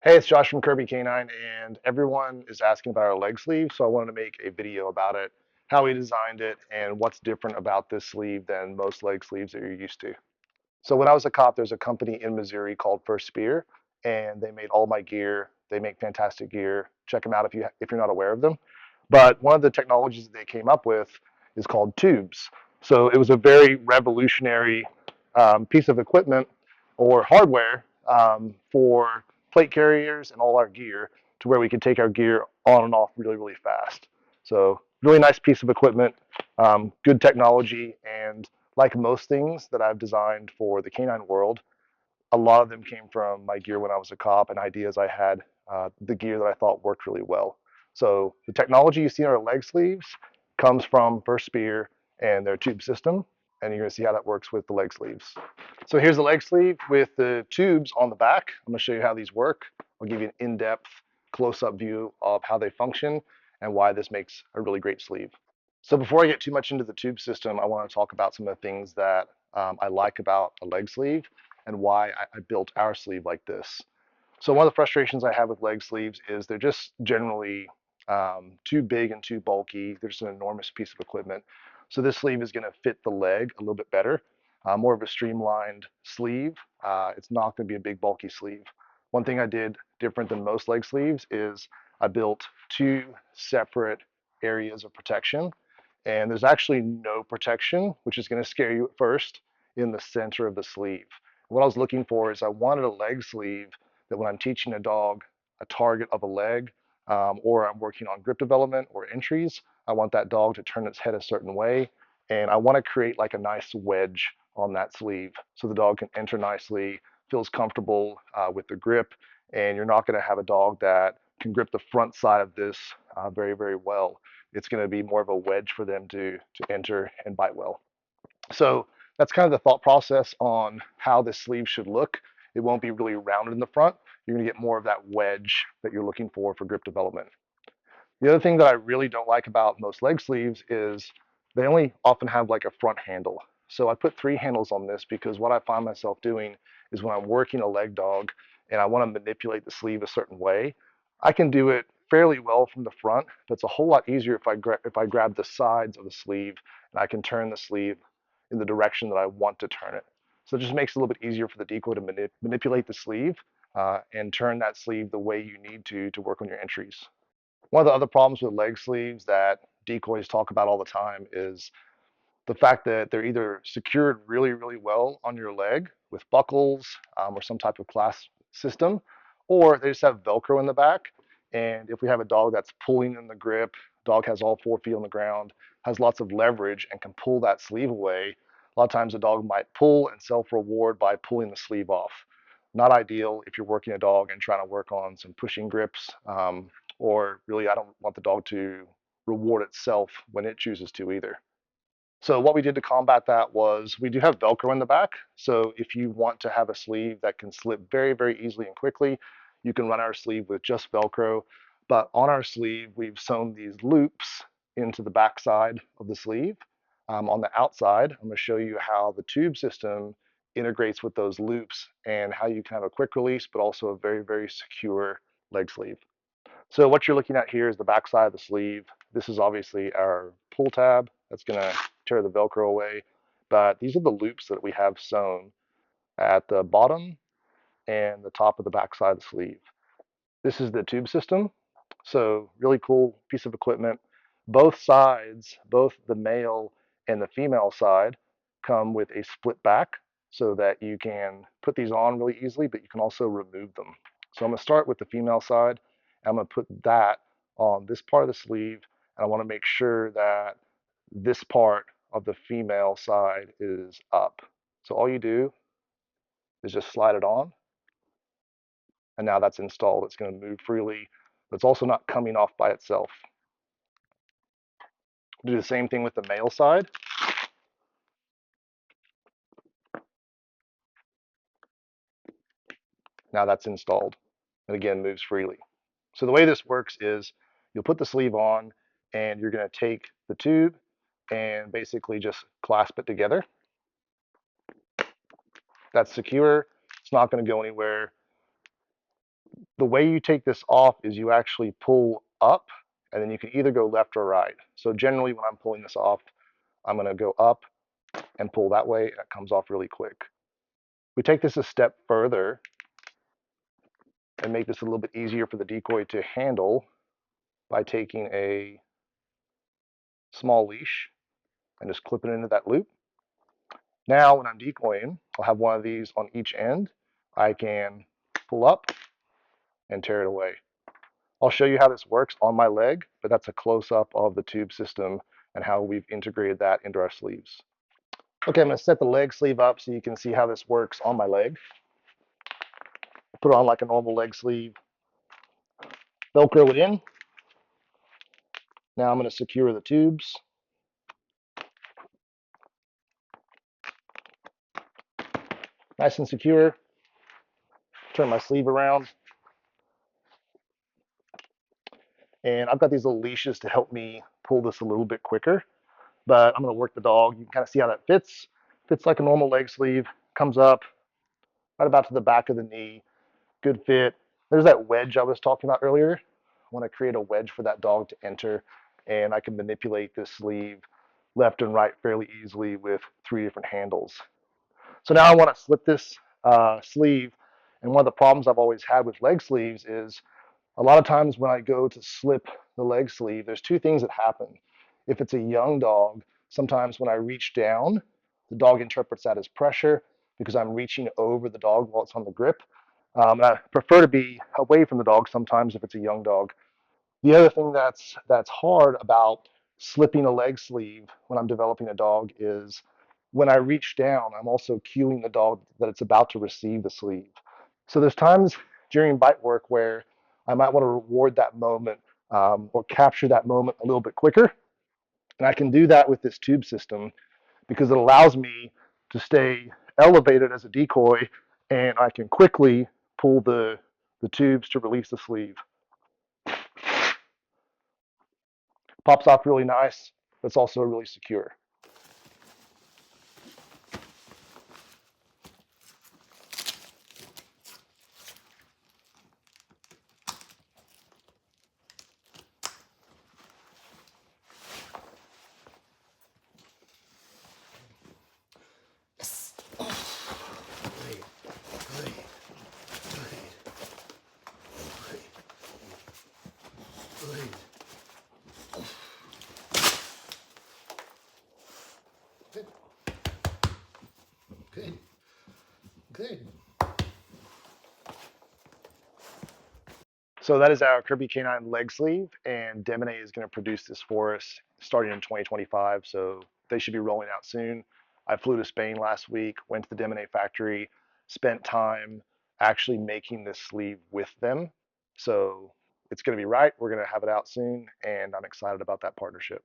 Hey, it's Josh from Kirby K9, and everyone is asking about our leg sleeve, so I wanted to make a video about it, how we designed it, and what's different about this sleeve than most leg sleeves that you're used to. So when I was a cop, there's a company in Missouri called FirstSpear, and they made all my gear. They make fantastic gear. Check them out if you're not aware of them. But one of the technologies that they came up with is called tubes. So it was a very revolutionary piece of equipment or hardware for plate carriers and all our gear to where we could take our gear on and off really, really fast. So really nice piece of equipment, good technology, and like most things that I've designed for the canine world, a lot of them came from my gear when I was a cop and ideas I had, the gear that I thought worked really well. So the technology you see on our leg sleeves comes from FirstSpear and their tube system, and you're going to see how that works with the leg sleeves. So here's the leg sleeve with the tubes on the back. I'm going to show you how these work. I'll give you an in-depth, close-up view of how they function and why this makes a really great sleeve. So before I get too much into the tube system, I want to talk about some of the things that I like about a leg sleeve and why I built our sleeve like this. So one of the frustrations I have with leg sleeves is they're just generally too big and too bulky. They're just an enormous piece of equipment. So this sleeve is going to fit the leg a little bit better, more of a streamlined sleeve. It's not going to be a big bulky sleeve. One thing I did different than most leg sleeves is I built two separate areas of protection, and there's actually no protection, which is going to scare you at first, in the center of the sleeve. What I was looking for is I wanted a leg sleeve that when I'm teaching a dog a target of a leg, or I'm working on grip development or entries, I want that dog to turn its head a certain way, and I want to create like a nice wedge on that sleeve so the dog can enter nicely, feels comfortable with the grip, and you're not going to have a dog that can grip the front side of this very, very well. It's going to be more of a wedge for them to enter and bite well. So that's kind of the thought process on how this sleeve should look. It won't be really rounded in the front. You're going to get more of that wedge that you're looking for grip development. The other thing that I really don't like about most leg sleeves is they only often have like a front handle. So I put three handles on this because what I find myself doing is when I'm working a leg dog and I want to manipulate the sleeve a certain way, I can do it fairly well from the front, but it's a whole lot easier if I grab the sides of the sleeve and I can turn the sleeve in the direction that I want to turn it. So it just makes it a little bit easier for the decoy to manipulate the sleeve and turn that sleeve the way you need to work on your entries. One of the other problems with leg sleeves that decoys talk about all the time is the fact that they're either secured really, really well on your leg with buckles or some type of clasp system, or they just have Velcro in the back. And if we have a dog that's pulling in the grip, dog has all 4 feet on the ground, has lots of leverage and can pull that sleeve away, a lot of times a dog might pull and self-reward by pulling the sleeve off. Not ideal if you're working a dog and trying to work on some pushing grips, or really I don't want the dog to reward itself when it chooses to either. So what we did to combat that was we do have Velcro in the back. So if you want to have a sleeve that can slip very, very easily and quickly, you can run our sleeve with just Velcro. But on our sleeve, we've sewn these loops into the back side of the sleeve. On the outside, I'm going to show you how the tube system integrates with those loops and how you can have a quick release, but also a very, very secure leg sleeve. So what you're looking at here is the back side of the sleeve. This is obviously our pull tab that's going to tear the Velcro away. But these are the loops that we have sewn at the bottom and the top of the back side of the sleeve. This is the tube system. So really cool piece of equipment. Both sides, both the male and the female side, come with a split back so that you can put these on really easily, but you can also remove them. So I'm going to start with the female side. I'm going to put that on this part of the sleeve, and I want to make sure that this part of the female side is up. So all you do is just slide it on, and now that's installed. It's going to move freely, but it's also not coming off by itself. Do the same thing with the male side. Now that's installed, and again moves freely. So the way this works is you'll put the sleeve on, and you're going to take the tube and basically just clasp it together. That's secure. It's not going to go anywhere. The way you take this off is you actually pull up, and then you can either go left or right. So generally when I'm pulling this off, I'm going to go up and pull that way, and it comes off really quick. We take this a step further and make this a little bit easier for the decoy to handle by taking a small leash and just clipping it into that loop. Now when I'm decoying, I'll have one of these on each end. I can pull up and tear it away. I'll show you how this works on my leg, but that's a close-up of the tube system and how we've integrated that into our sleeves. Okay, I'm going to set the leg sleeve up so you can see how this works on my leg. Put it on like a normal leg sleeve, Velcro it in. Now I'm going to secure the tubes. Nice and secure. Turn my sleeve around. And I've got these little leashes to help me pull this a little bit quicker. But I'm going to work the dog. You can kind of see how that fits. Fits like a normal leg sleeve. Comes up right about to the back of the knee. Good fit. There's that wedge I was talking about earlier. I want to create a wedge for that dog to enter, and I can manipulate this sleeve left and right fairly easily with 3 different handles. So now I want to slip this sleeve, and one of the problems I've always had with leg sleeves is a lot of times when I go to slip the leg sleeve, there's 2 things that happen. If it's a young dog, sometimes when I reach down, the dog interprets that as pressure because I'm reaching over the dog while it's on the grip. And I prefer to be away from the dog sometimes if it's a young dog. The other thing that's hard about slipping a leg sleeve when I'm developing a dog is when I reach down, I'm also cueing the dog that it's about to receive the sleeve. So there's times during bite work where I might want to reward that moment or capture that moment a little bit quicker. And I can do that with this tube system because it allows me to stay elevated as a decoy, and I can quickly pull the tubes to release the sleeve. Pops off really nice. It's also really secure. Good. Good. So that is our Kirby K9 leg sleeve, and Demanet is going to produce this for us starting in 2025. So they should be rolling out soon. I flew to Spain last week, went to the Demanet factory, spent time actually making this sleeve with them. So it's going to be right. We're going to have it out soon, and I'm excited about that partnership.